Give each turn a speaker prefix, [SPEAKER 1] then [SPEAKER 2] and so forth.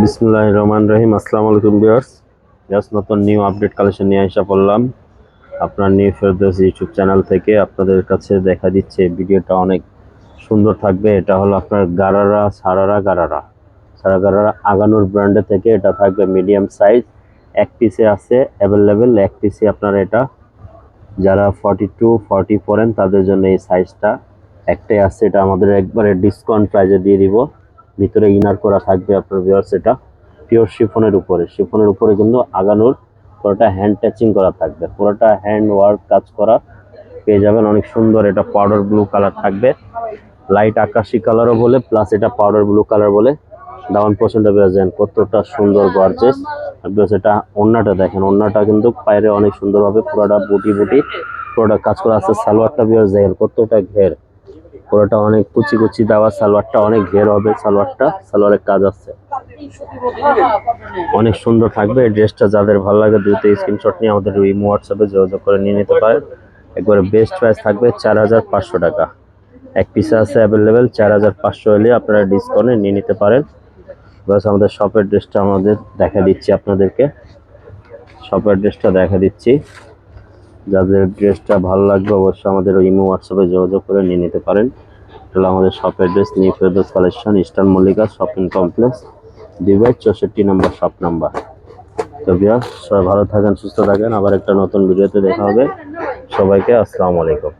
[SPEAKER 1] বিসমিল্লাহির রহমানির রহিম। আসসালামু আলাইকুম ভিউয়ার্স। জাস্ট নতুন নিউ আপডেট কালেকশন নিয়ে আসা পড়লাম আপনার নিউ ফেরদৌস ইউটিউব চ্যানেল থেকে। আপনাদের কাছে দেখা দিচ্ছে ভিডিওটা অনেক সুন্দর থাকবে। এটা হলো আপনার সারাগারারা আগানুর ব্র্যান্ডে থেকে এটা থাকবে মিডিয়াম সাইজ। এক পিসে আছে অ্যাভেলেবেল, এক পিসে আপনার এটা যারা 42-40 পরেন তাদের জন্য এই সাইজটা একটাই আছে। এটা আমাদের একবারে ডিসকাউন্ট প্রাইজে দিয়ে দিব। ভিতরে ইনার করা থাকবে আপনার ভিউয়ার্স। এটা পিওর শিফনের উপরে কিন্তু আগানোর পুরোটা হ্যান্ড টাচিং করা থাকবে, পুরোটা হ্যান্ড ওয়ার্ক কাজ করা পেয়ে যাবেন। অনেক সুন্দর, এটা পাউডার ব্লু কালার থাকবে, লাইট আকাশি কালারও বলে, প্লাস এটা পাউডার ব্লু কালার বলে। ডাউন পোর্শনটা বেরোচ্ছেন কতটা সুন্দর গর্জেস। এটা ওন্নাটা দেখেন, ওন্নাটা কিন্তু পায়রে অনেক সুন্দরভাবে পুরোটা বুটি পুরোটা কাজ করা আছে। সালোয়ারটা বেরোচ্ছে দেখেন কতটা ঘের, পুরোটা অনেক কুচি কুচি দেওয়া। সালোয়ারটা অনেক ঘের হবে, সালোয়ারের কাজ আছে, অনেক সুন্দর থাকবে। এই ড্রেসটা যাদের ভালো লাগে দ্রুত স্ক্রিনশট নিয়ে আমাদের ইমো হোয়াটসঅ্যাপে যোগাযোগ করে নিয়ে নিতে পারেন। একবারে বেস্ট প্রাইস থাকবে 4500 টাকা। এক পিসে আছে অ্যাভেলেবেল, 4500 হলে আপনারা ডিসকাউন্টে নিয়ে নিতে পারেন। বাস আমাদের শপের ড্রেসটা আমাদের দেখা দিচ্ছি আপনাদেরকে, যাদের ড্রেসটা ভালো লাগবে অবশ্যই আমাদের ইমো হোয়াটসঅ্যাপে যোগাযোগ করে নিয়ে নিতে পারেন। এটা আমাদের শপের dress, new Ferdous collection, eastern Mallika shopping complex, 2/64 নম্বর শপ নাম্বার। তো ভিউয়ার্স, সবাই ভালো থাকেন, সুস্থ থাকেন। আবার একটা নতুন ভিডিওতে দেখা হবে। সবাইকে আসসালামু আলাইকুম।